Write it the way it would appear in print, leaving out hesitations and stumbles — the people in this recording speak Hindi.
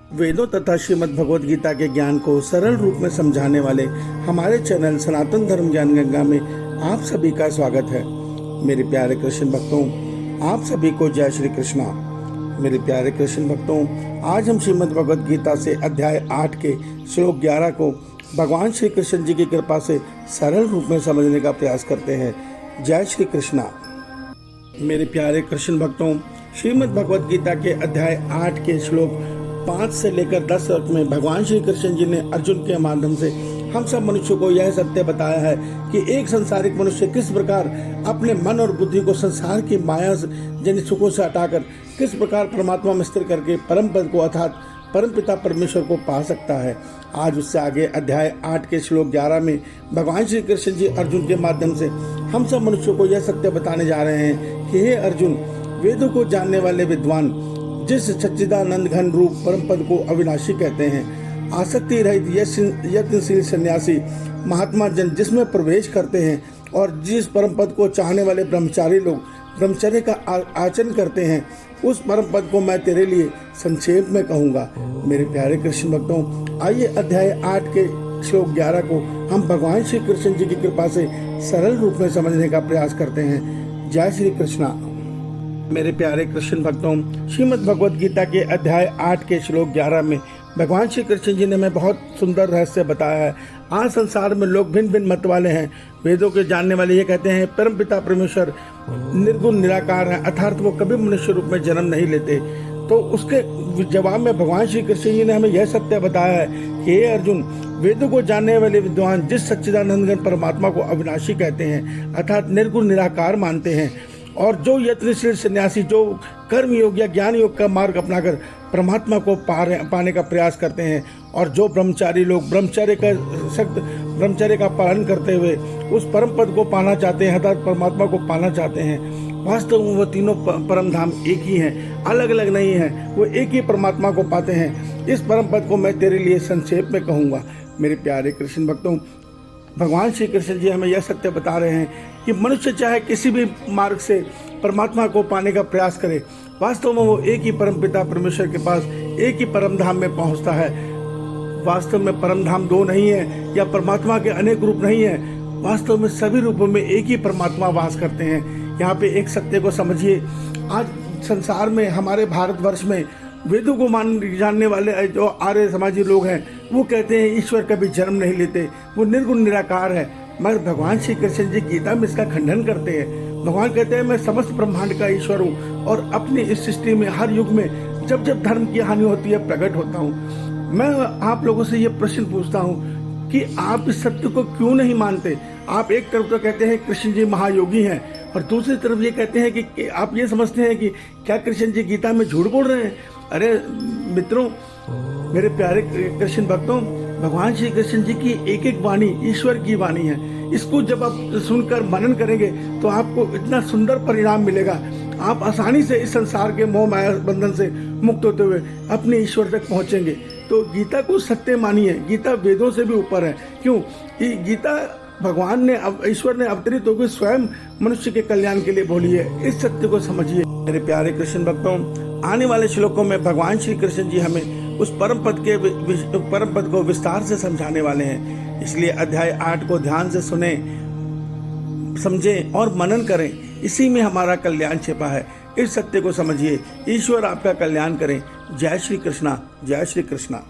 वेदों तथा श्रीमद् भगवद गीता के ज्ञान को सरल रूप में समझाने वाले हमारे चैनल सनातन धर्म ज्ञान गंगा में आप सभी का स्वागत है। मेरे प्यारे कृष्ण भक्तों, आप सभी को जय श्री कृष्णा। मेरे प्यारे कृष्ण भक्तों, आज हम श्रीमद् भगवद गीता से अध्याय 8 के श्लोक 11 को भगवान श्री कृष्ण जी की कृपा से सरल रूप में समझने का प्रयास करते हैं। जय श्री कृष्णा। मेरे प्यारे कृष्ण भक्तों, श्रीमद् भगवद गीता के अध्याय 8 के श्लोक 5 से लेकर 10 तक में भगवान श्री कृष्ण जी ने अर्जुन के माध्यम से हम सब मनुष्यों को यह सत्य बताया है कि एक संसारिक मनुष्य किस प्रकार अपने मन और बुद्धि को संसार की माया जनित सुखों से हटाकर किस प्रकार परमात्मा में स्थिर करके परम पद को अर्थात परम पिता परमेश्वर को पा सकता है। आज उससे आगे अध्याय 8 के श्लोक 11 में भगवान श्री कृष्ण जी अर्जुन के माध्यम से हम सब मनुष्यों को यह सत्य बताने जा रहे हैं कि हे अर्जुन, वेदों को जानने वाले विद्वान जिस सच्चिदानंद घन रूप परम पद को अविनाशी कहते हैं, आसक्ति रहित यत्नशील सन्यासी महात्मा जन जिसमें प्रवेश करते हैं और जिस परम पद को चाहने वाले ब्रह्मचारी लोग ब्रह्मचर्य का आचरण करते हैं, उस परम पद को मैं तेरे लिए संक्षेप में कहूँगा। मेरे प्यारे कृष्ण भक्तों, आइए अध्याय 8 के श्लोक 11 को हम भगवान श्री कृष्ण जी की कृपा से सरल रूप में समझने का प्रयास करते हैं। जय श्री कृष्णा। मेरे प्यारे कृष्ण भक्तों, श्रीमद् भगवद गीता के अध्याय 8 के श्लोक 11 में भगवान श्री कृष्ण जी ने हमें बहुत सुंदर रहस्य बताया है। आज संसार में लोग भिन्न भिन्न मत वाले हैं। वेदों के जानने वाले ये कहते हैं परम पिता परमेश्वर निर्गुण निराकार है, अर्थात वो कभी मनुष्य रूप में जन्म नहीं लेते। तो उसके जवाब में भगवान श्री कृष्ण जी ने हमें यह सत्य बताया है कि हे अर्जुन, वेदों को जानने वाले विद्वान जिस सच्चिदानंद घन परमात्मा को अविनाशी कहते हैं अर्थात निर्गुण निराकार मानते हैं, और जो यत्नशील सन्यासी जो कर्म योग या ज्ञान योग का मार्ग अपनाकर परमात्मा को पाने का प्रयास करते हैं, और जो ब्रह्मचारी लोग ब्रह्मचर्य का पालन करते हुए उस परम पद को पाना चाहते हैं अर्थात परमात्मा को पाना चाहते हैं, वास्तव में वो तीनों परम धाम एक ही हैं, अलग अलग नहीं हैं, वो एक ही परमात्मा को पाते हैं। इस परम पद को मैं तेरे लिए संक्षेप में कहूँगा। मेरे प्यारे कृष्ण भक्तों, भगवान श्री कृष्ण जी हमें यह सत्य बता रहे हैं कि मनुष्य चाहे किसी भी मार्ग से परमात्मा को पाने का प्रयास करे, वास्तव में वो एक ही परम पिता परमेश्वर के पास एक ही परम धाम में पहुंचता है। वास्तव में परम धाम दो नहीं है या परमात्मा के अनेक रूप नहीं है, वास्तव में सभी रूपों में एक ही परमात्मा वास करते हैं। यहाँ पे एक सत्य को समझिए, आज संसार में हमारे भारतवर्ष में वेदों को जानने वाले जो आर्य समाजी लोग हैं वो कहते हैं ईश्वर कभी जन्म नहीं लेते, वो निर्गुण निराकार है। मगर भगवान श्री कृष्ण जी गीता में इसका खंडन करते हैं। भगवान कहते हैं मैं समस्त ब्रह्मांड का ईश्वर हूँ और अपनी इस सृष्टि में हर युग में जब जब धर्म की हानि होती है प्रकट होता हूँ। मैं आप लोगों से ये प्रश्न पूछता हूँ कि आप इस सत्य को क्यों नहीं मानते। आप एक तरफ तो कहते हैं कृष्ण जी महायोगी हैं और दूसरी तरफ ये कहते हैं कि आप ये समझते हैं कि क्या कृष्ण जी गीता में झूठ बोल रहे हैं। अरे मित्रों, मेरे प्यारे कृष्ण भक्तों, भगवान श्री कृष्ण जी की एक एक वाणी ईश्वर की वाणी है। इसको जब आप सुनकर मनन करेंगे तो आपको इतना सुंदर परिणाम मिलेगा। आप आसानी से इस संसार के मोह माया बंधन से मुक्त होते हुए अपने ईश्वर तक पहुंचेंगे। तो गीता को सत्य मानिए। गीता वेदों से भी ऊपर है। क्यों? गीता भगवान ने ईश्वर ने अवतरित होकर स्वयं मनुष्य के कल्याण के लिए बोली है। इस सत्य को समझिए। मेरे प्यारे कृष्ण भक्तों, आने वाले श्लोकों में भगवान श्री कृष्ण जी हमें उस परम पद को विस्तार से समझाने वाले हैं। इसलिए अध्याय 8 को ध्यान से सुने, समझें और मनन करें। इसी में हमारा कल्याण छिपा है। इस सत्य को समझिए। ईश्वर आपका कल्याण करें। जय श्री कृष्णा। जय श्री कृष्णा।